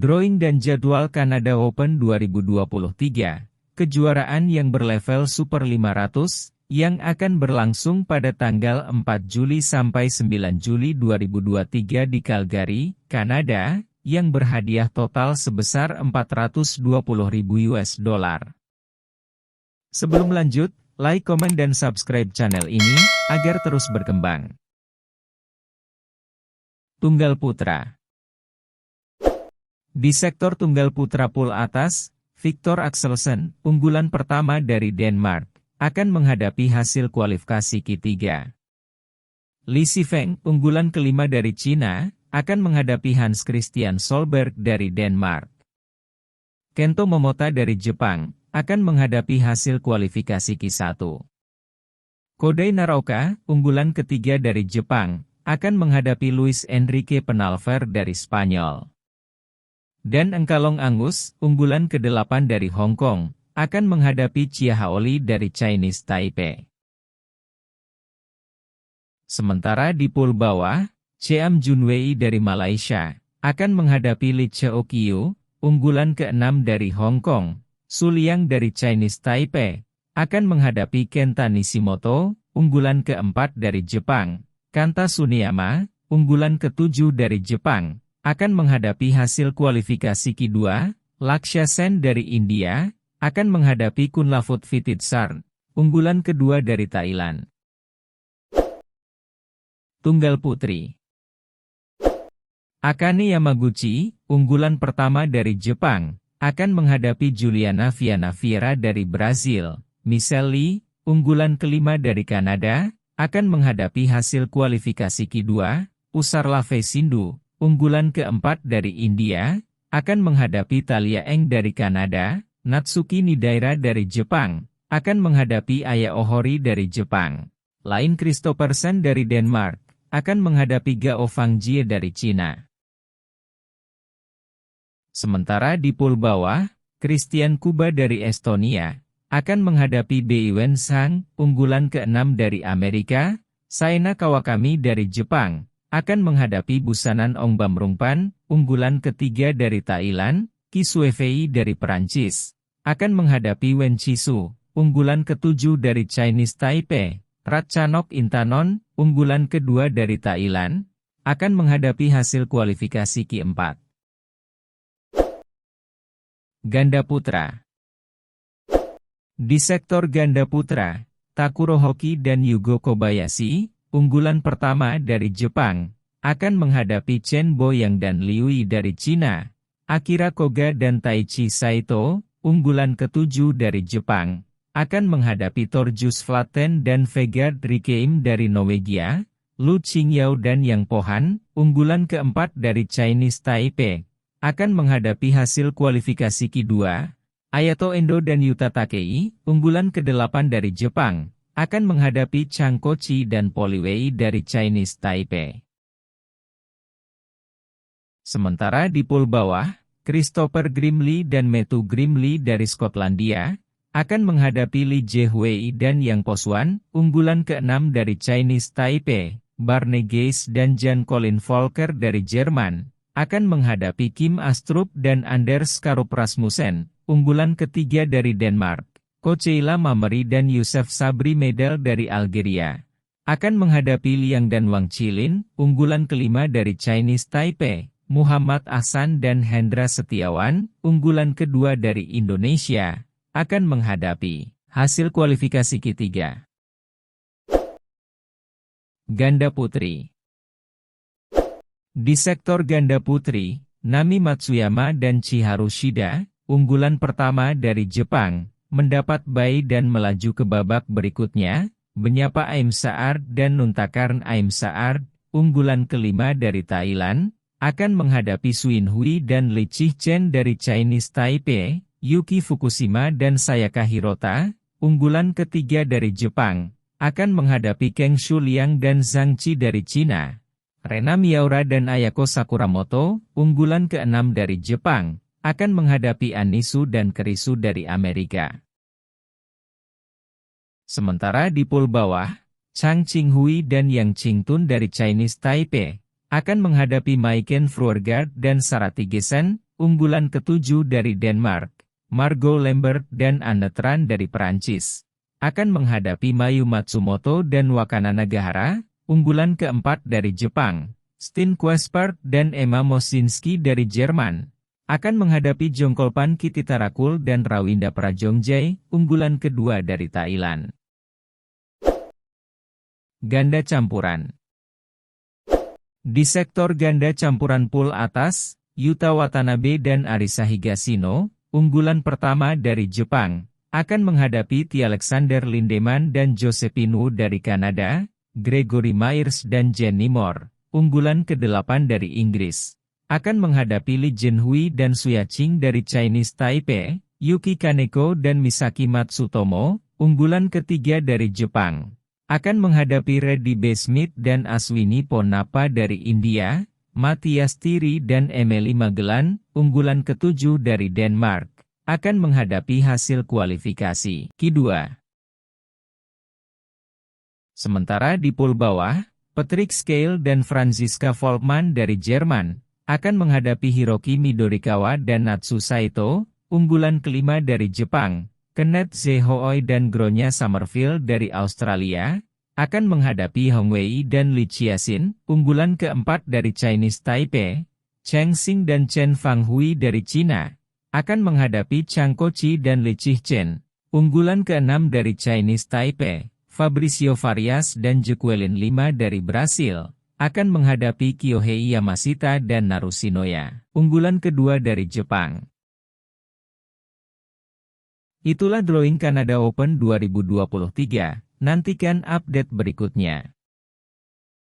Drawing dan jadwal Canada Open 2023, kejuaraan yang berlevel Super 500, yang akan berlangsung pada tanggal 4 Juli sampai 9 Juli 2023 di Calgary, Kanada, yang berhadiah total sebesar $420.000. Sebelum lanjut, like, komen dan subscribe channel ini, agar terus berkembang. Tunggal Putra. Di sektor tunggal putra pool atas, Viktor Axelsen, unggulan pertama dari Denmark, akan menghadapi hasil kualifikasi Q3. Li Shifeng, unggulan kelima dari Cina, akan menghadapi Hans Christian Solberg dari Denmark. Kento Momota dari Jepang, akan menghadapi hasil kualifikasi Q1. Kodai Naraoka, unggulan ketiga dari Jepang, akan menghadapi Luis Enrique Penalver dari Spanyol. Dan Engkalong Angus, unggulan ke-8 dari Hong Kong, akan menghadapi Chia Haoli dari Chinese Taipei. Sementara di pool bawah, Cheam Junwei dari Malaysia, akan menghadapi Lee Cheo Kiu, unggulan ke-6 dari Hong Kong. Su Liang dari Chinese Taipei, akan menghadapi Kenta Nishimoto, unggulan ke-4 dari Jepang. Kanta Tsuneyama, unggulan ke-7 dari Jepang, akan menghadapi hasil kualifikasi Q2, Lakshya Sen dari India, akan menghadapi Kunlavut Vititsarn, unggulan kedua dari Thailand. Tunggal Putri. Akane Yamaguchi, unggulan pertama dari Jepang, akan menghadapi Juliana Viana Vieira dari Brazil. Michelle Lee, unggulan kelima dari Kanada, akan menghadapi hasil kualifikasi Q2, Usarlave Sindhu, unggulan keempat dari India, akan menghadapi Talia Eng dari Kanada. Natsuki Nidaira dari Jepang, akan menghadapi Aya Ohori dari Jepang. Lain Christophersen dari Denmark, akan menghadapi Gao Fangjie dari Cina. Sementara di pool bawah, Christian Kuba dari Estonia, akan menghadapi Bei Wen Sang, unggulan ke-6 dari Amerika. Saena Kawakami dari Jepang, akan menghadapi Busanan Ongbamrungpan, unggulan ketiga dari Thailand. Ki Suefei dari Perancis, akan menghadapi Wen Chisu, unggulan ke-7 dari Chinese Taipei. Ratchanok Intanon, unggulan kedua dari Thailand, akan menghadapi hasil kualifikasi Q4. Ganda Putra. Di sektor ganda putra, Takuro Hoki dan Yugo Kobayashi, unggulan pertama dari Jepang, akan menghadapi Chen Boyang dan Liu dari Cina. Akira Koga dan Taichi Saito, unggulan ke-7 dari Jepang, akan menghadapi Torjus Flaten dan Vegard Rikeim dari Norwegia. Lu Qingyao dan Yang Pohan, unggulan ke-4 dari Chinese Taipei, akan menghadapi hasil kualifikasi Q2. Ayato Endo dan Yuta Takei, unggulan ke-8 dari Jepang, akan menghadapi Chang Kochi dan Poliwei dari Chinese Taipei. Sementara di pool bawah, Christopher Grimley dan Matthew Grimley dari Skotlandia, akan menghadapi Li Jiehui dan Yang Poswan, unggulan ke-6 dari Chinese Taipei. Barney Geis dan Jan Colin Volker dari Jerman, akan menghadapi Kim Astrup dan Anders Karup Rasmussen, unggulan ketiga dari Denmark. Kocheila Mameri dan Youssef Sabri Medel dari Algeria, akan menghadapi Liang dan Wang Chilin, unggulan kelima dari Chinese Taipei. Muhammad Ahsan dan Hendra Setiawan, unggulan kedua dari Indonesia, akan menghadapi hasil kualifikasi Q3. Ganda Putri. Di sektor ganda putri, Nami Matsuyama dan Chiharu Shida, unggulan pertama dari Jepang, mendapat bye dan melaju ke babak berikutnya. Benyapa Aim Saar dan Nuntakarn Aim Saar, unggulan kelima dari Thailand, akan menghadapi Suin Hui dan Li Chichen dari Chinese Taipei. Yuki Fukushima dan Sayaka Hirota, unggulan ketiga dari Jepang, akan menghadapi Kang Shu Liang dan Zhang Qi dari Cina. Rena Miyaura dan Ayako Sakuramoto, unggulan ke-6 dari Jepang, akan menghadapi Anisu dan Kerisu dari Amerika. Sementara di pool bawah, Chang Qinghui dan Yang Qingtun dari Chinese Taipei, akan menghadapi Maiken Fruergaard dan Sarah Tigesen. unggulan ke-7 dari Denmark, Margot Lambert dan Anne Tran dari Perancis, akan menghadapi Mayu Matsumoto dan Wakana Nagahara, unggulan ke-4 dari Jepang, Stine Quespert dan Emma Mosinski dari Jerman, akan menghadapi Jongkolpan Kititarakul dan Rawinda Prajongjai, unggulan kedua dari Thailand. Ganda campuran. Di sektor ganda campuran pool atas, Yuta Watanabe dan Arisa Higashino, unggulan pertama dari Jepang, akan menghadapi T. Alexander Lindemann dan Josephine Wu dari Kanada, Gregory Myers dan Jenny Moore, unggulan ke-8 dari Inggris, akan menghadapi Li Jinhui dan Suya Ching dari Chinese Taipei, Yuki Kaneko dan Misaki Matsutomo, unggulan ke-3 dari Jepang, akan menghadapi Reddy B. Smith dan Aswini Ponnappa dari India, Matthias Thierry dan Emily Magellan, unggulan ke-7 dari Denmark, akan menghadapi hasil kualifikasi Q2. Sementara di pool bawah, Patrick Skale dan Franziska Volkmann dari Jerman, akan menghadapi Hiroki Midorikawa dan Natsu Saito, unggulan ke-5 dari Jepang, Kenneth Zehooi dan Gronya Summerfield dari Australia, akan menghadapi Hong Wei dan Li Chiasin, unggulan ke-4 dari Chinese Taipei, Cheng Xing dan Chen Fanghui dari China, akan menghadapi Chang Kochi dan Li Chichen, unggulan ke-6 dari Chinese Taipei, Fabricio Farias dan Jequelin Lima dari Brasil, akan menghadapi Kyohei Yamashita dan Narushinoya, unggulan kedua dari Jepang. Itulah drawing Kanada Open 2023, nantikan update berikutnya.